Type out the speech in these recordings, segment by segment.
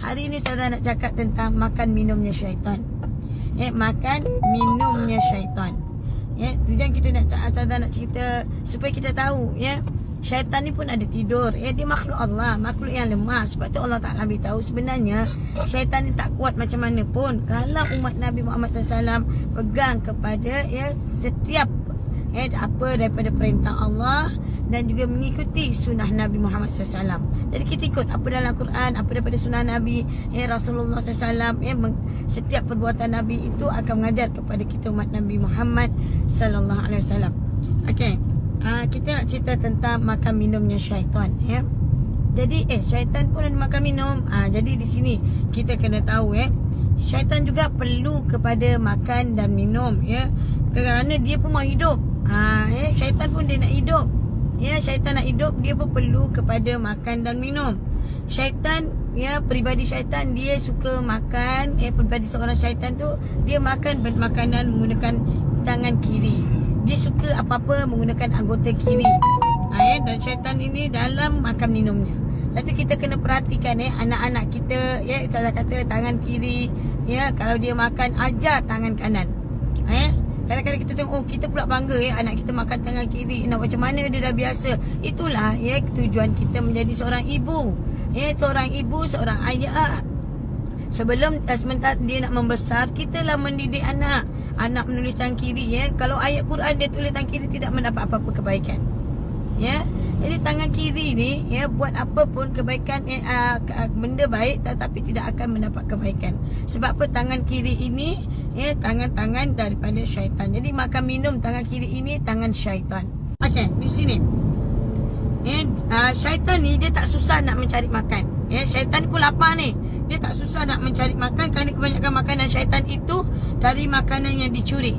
Hari ni Ustazah nak cakap tentang makan minumnya syaitan. Makan minumnya syaitan. Tujuan kita nak Ustazah nak cerita supaya kita tahu syaitan ni pun ada tidur. Dia makhluk Allah, makhluk yang lemah. Sebab tu Allah Ta'ala beritahu sebenarnya syaitan ni tak kuat macam mana pun. Kalau umat Nabi Muhammad SAW pegang kepada setiap apa daripada perintah Allah dan juga mengikuti sunnah Nabi Muhammad SAW. Jadi kita ikut apa dalam Quran, apa daripada sunnah Nabi Rasulullah SAW. Setiap perbuatan Nabi itu akan mengajar kepada kita umat Nabi Muhammad SAW. Okey, kita nak cerita tentang makan minumnya syaitan. Jadi syaitan pun ada makan minum. Jadi di sini kita kena tahu syaitan juga perlu kepada makan dan minum kerana dia pun mau hidup. Syaitan pun dia nak hidup. Syaitan nak hidup, dia pun perlu kepada makan dan minum. Syaitan, peribadi syaitan dia suka makan. Peribadi seorang syaitan tu dia makan makanan menggunakan tangan kiri. Dia suka apa-apa menggunakan anggota kiri. Dan syaitan ini dalam makan minumnya. Lepas tu kita kena perhatikan anak-anak kita saya kata tangan kiri. Kalau dia makan ajar tangan kanan. Kadang-kadang kita tengok kita pula bangga anak kita makan tangan kiri. Nak macam mana dia dah biasa. Itulah tujuan kita menjadi seorang ibu. Seorang ibu, seorang ayah. Sebelum sementara dia nak membesar, kita lah mendidik anak. Anak menulis tangan kiri. Kalau ayat Quran dia tulis tangan kiri tidak mendapat apa-apa kebaikan. Jadi tangan kiri ni buat apa pun kebaikan benda baik tetapi tidak akan mendapat kebaikan. Sebab apa? Tangan kiri ini tangan-tangan daripada syaitan. Jadi makan minum tangan kiri ini tangan syaitan. Okey, di sini syaitan ni dia tak susah nak mencari makan. Syaitan ni pun lapar ni. Dia tak susah nak mencari makan kerana kebanyakan makanan syaitan itu dari makanan yang dicuri.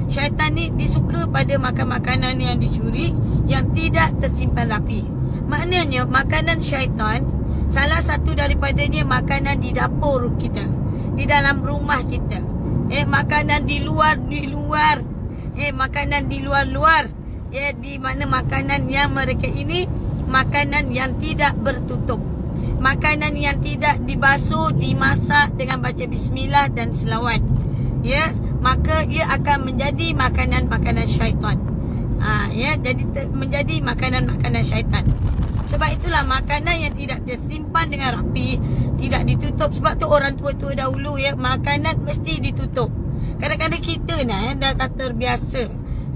Syaitan ni disuka pada makan makanan yang dicuri, yang tidak tersimpan rapi. Maknanya makanan syaitan salah satu daripadanya makanan di dapur kita, di dalam rumah kita. Makanan di luar, makanan di luar. Di mana makanan yang mereka ini makanan yang tidak bertutup. Makanan yang tidak dibasuh, dimasak dengan baca bismillah dan selawat. Maka ia akan menjadi makanan-makanan syaitan. Jadi menjadi makanan-makanan syaitan. Sebab itulah makanan yang tidak tersimpan dengan rapi, tidak ditutup. Sebab tu orang tua-tua dahulu makanan mesti ditutup. Kadang-kadang kita dah tak terbiasa.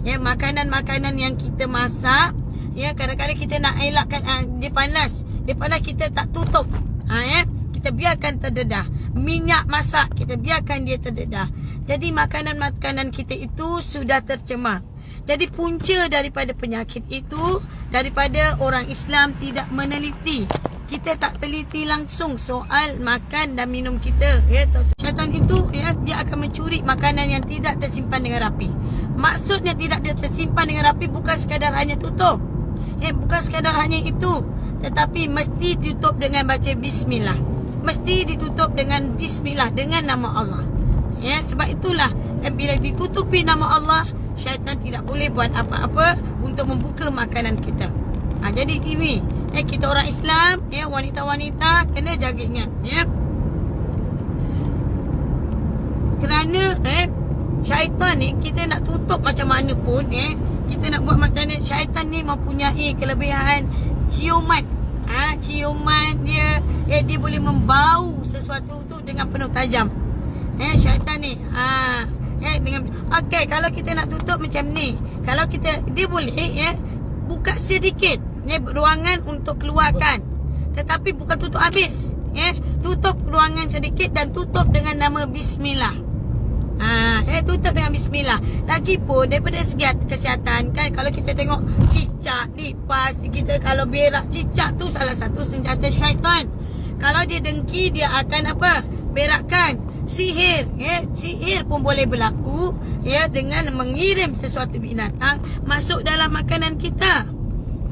Makanan-makanan yang kita masak, kadang-kadang kita nak elakkan dia panas. Dia panas kita tak tutup. Kita biarkan terdedah. Minyak masak kita biarkan dia terdedah. Jadi makanan-makanan kita itu sudah tercemar. Jadi punca daripada penyakit itu daripada orang Islam tidak meneliti. Kita tak teliti langsung soal makan dan minum kita. Syaitan itu dia akan mencuri makanan yang tidak tersimpan dengan rapi. Maksudnya tidak tersimpan dengan rapi bukan sekadar hanya tutup. Bukan sekadar hanya itu, tetapi mesti ditutup dengan baca bismillah. Mesti ditutup dengan bismillah, dengan nama Allah. Sebab itulah bila ditutupi nama Allah, syaitan tidak boleh buat apa-apa untuk membuka makanan kita. Jadi ini kita orang Islam, wanita-wanita kena jaga ingat. Kerana syaitan ni kita nak tutup macam mana pun, kita nak buat macam mana, syaitan ni mempunyai kelebihan ciuman. Ciuman dia dia boleh membau sesuatu tu dengan penuh tajam. Syaitan ni dengan kalau kita nak tutup macam ni, kalau kita dia boleh buka sedikit ruangan untuk keluarkan, tetapi bukan tutup habis. Tutup ruangan sedikit dan tutup dengan nama bismillah. Tutup dengan bismillah. Lagipun daripada segi kesihatan kan, kalau kita tengok cicak, lipas, kita kalau berak, cicak tu salah satu senjata syaitan. Kalau dia dengki, dia akan apa? Berakkan. Sihir, sihir pun boleh berlaku dengan mengirim sesuatu binatang masuk dalam makanan kita.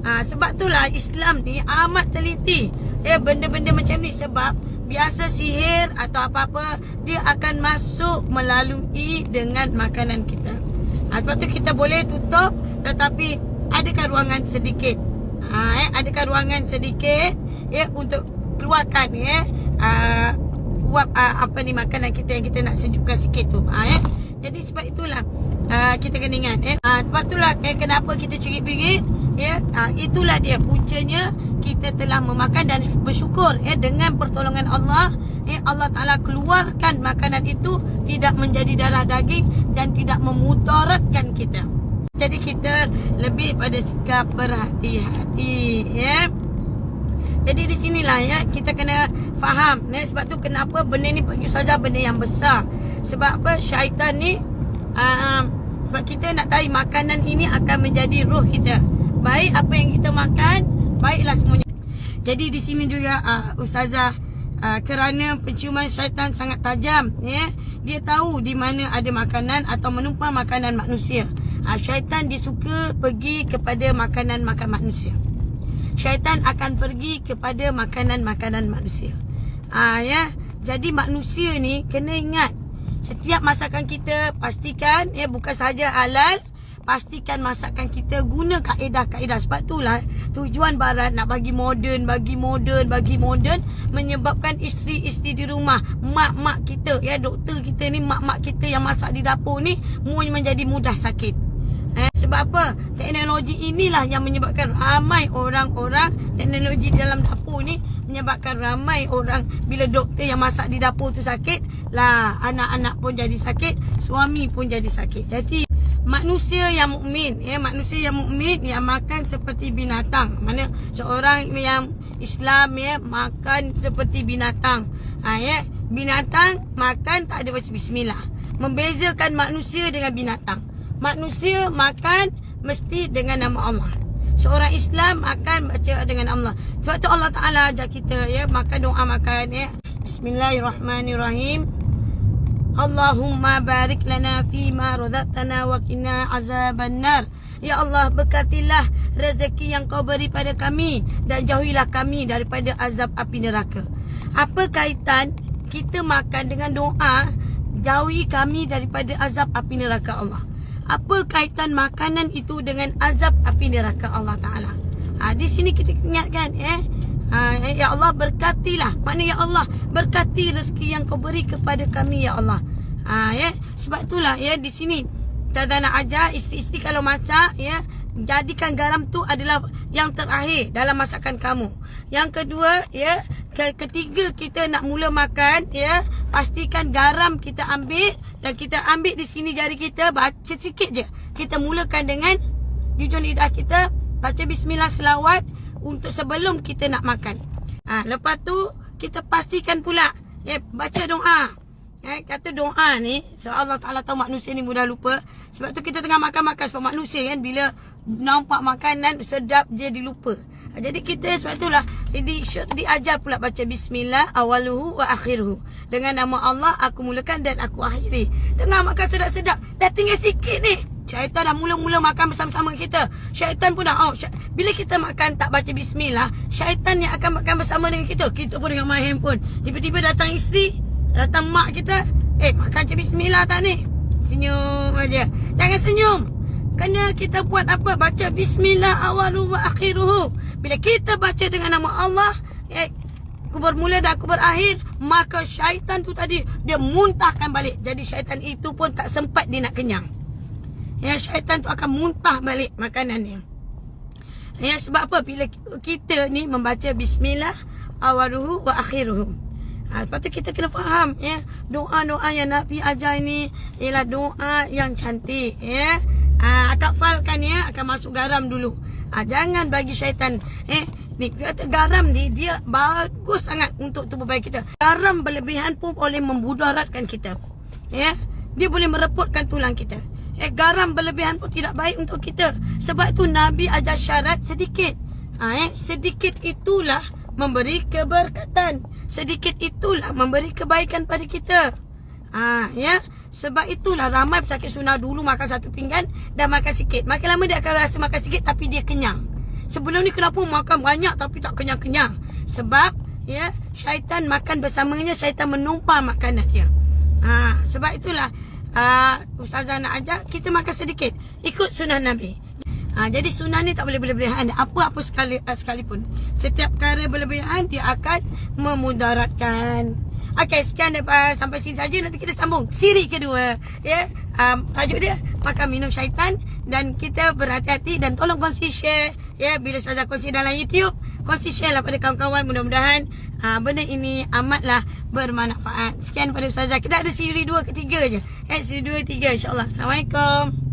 Sebab itulah Islam ni amat teliti benda-benda macam ni. Sebab biasa sihir atau apa-apa dia akan masuk melalui dengan makanan kita. Sebab tu kita boleh tutup, tetapi adakan ruangan sedikit. Adakan ruangan sedikit untuk keluarkan uap makanan kita yang kita nak sejukkan sikit tu. Jadi sebab itulah kita kena ingat sebab itulah kenapa kita cerit-berit itulah dia puncanya kita telah memakan dan bersyukur dengan pertolongan Allah. Allah Ta'ala keluarkan makanan itu tidak menjadi darah daging dan tidak memudaratkan kita. Jadi kita lebih pada sikap berhati-hati Jadi di sinilah kita kena faham sebab tu kenapa benda ni bagi saja benda yang besar. Sebab apa? Syaitan ni sebab kita nak tahu makanan ini akan menjadi roh kita. Baik apa yang kita makan, baiklah semuanya. Jadi di sini juga Ustazah kerana penciuman syaitan sangat tajam dia tahu di mana ada makanan atau menumpang makanan manusia. Syaitan dia suka pergi kepada makanan manusia. Syaitan akan pergi kepada makanan-makanan manusia. Jadi manusia ni kena ingat, setiap masakan kita pastikan bukan sahaja halal, pastikan masakan kita guna kaedah-kaedah. Sebab itulah tujuan barat nak bagi moden menyebabkan isteri-isteri di rumah, mak-mak kita doktor kita ni, mak-mak kita yang masak di dapur ni menjadi mudah sakit. Sebab apa? Teknologi inilah yang menyebabkan ramai orang-orang, teknologi dalam dapur ni menyebabkan ramai orang bila doktor yang masak di dapur tu sakit lah, anak-anak pun jadi sakit, suami pun jadi sakit. Jadi manusia yang mukmin manusia yang mukmin yang makan seperti binatang. Mana seorang yang Islam makan seperti binatang. Binatang makan tak ada baca bismillah. Membezakan manusia dengan binatang. Manusia makan mesti dengan nama Allah. Seorang Islam akan baca dengan Allah. Sebab tu Allah Ta'ala ajak kita makan doa makan Bismillahirrahmanirrahim. Allahumma barik lana fima razaqtana wa qina azabannar. Ya Allah, berkatilah rezeki yang kau beri pada kami dan jauhilah kami daripada azab api neraka. Apa kaitan kita makan dengan doa jauhi kami daripada azab api neraka Allah? Apa kaitan makanan itu dengan azab api neraka Allah Ta'ala? Di sini kita ingatkan ya Allah berkatilah. Maknanya ya Allah berkati rezeki yang kau beri kepada kami ya Allah. Sebab itulah di sini Ustazah nak ajar isteri-isteri kalau masak jadikan garam tu adalah yang terakhir dalam masakan kamu. Yang kedua ketiga kita nak mula makan pastikan garam kita ambil dan kita ambil di sini jari kita, baca sikit je. Kita mulakan dengan jujur lidah kita, baca bismillah selawat untuk sebelum kita nak makan. Lepas tu kita pastikan pula baca doa. Kata doa ni sebab Allah Ta'ala tahu manusia ni mudah lupa. Sebab tu kita tengah makan-makan. Sebab manusia bila nampak makanan sedap je dilupa. Jadi kita sebab itulah diajar pula baca bismillah awaluhu wa akhiruhu. Dengan nama Allah aku mulakan dan aku akhiri. Tengah makan sedap-sedap, dah tinggal sikit ni, syaitan dah mula-mula makan bersama-sama kita. Syaitan pun dah bila kita makan tak baca bismillah, syaitan yang akan makan bersama dengan kita. Kita pun dengan main handphone. Tiba-tiba datang isteri, datang mak kita, makan baca bismillah tak ni? Senyum aja. Jangan senyum. Kena kita buat apa? Baca bismillah awaluhu wa akhiruhu. Bila kita baca dengan nama Allah, aku bermula dan aku berakhir, maka syaitan tu tadi dia muntahkan balik. Jadi syaitan itu pun tak sempat dia nak kenyang. Syaitan tu akan muntah balik makanan ni. Sebab apa? Bila kita ni membaca bismillah awaluhu wa akhiruhu. Lepas tu kita kena faham doa-doa yang Nabi ajar ni ialah doa yang cantik akak falkan akan masuk garam dulu. Jangan bagi syaitan ni kata garam ni dia bagus sangat untuk tubuh badan kita. Garam berlebihan pun boleh memudaratkan kita. Dia boleh merepotkan tulang kita. Garam berlebihan pun tidak baik untuk kita. Sebab tu Nabi ajar syarat sedikit. Sedikit itulah memberi keberkatan. Sedikit itulah memberi kebaikan pada kita. Sebab itulah ramai pesakit sunnah dulu makan satu pinggan dan makan sikit. Makin lama dia akan rasa makan sikit tapi dia kenyang. Sebelum ni kenapa makan banyak tapi tak kenyang-kenyang? Sebab syaitan makan bersamanya, syaitan menumpah makanan dia. Sebab itulah Ustazah nak ajar kita makan sedikit, ikut sunnah Nabi. Jadi sunnah ni tak boleh berlebihan. Apa-apa sekalipun. Setiap perkara berlebihan dia akan memudaratkan. Okey, sekian daripada sampai sini saja. Nanti kita sambung siri kedua. Ya, tajuk dia makan minum syaitan. Dan kita berhati-hati dan tolong kongsi share. Ya, bila Ustazah kongsi dalam YouTube, kongsi share lah pada kawan-kawan. Mudah-mudahan benda ini amatlah bermanfaat. Sekian pada Ustazah. Kita ada siri 2 ke 3 je. Siri 2 3 insya-Allah. Assalamualaikum.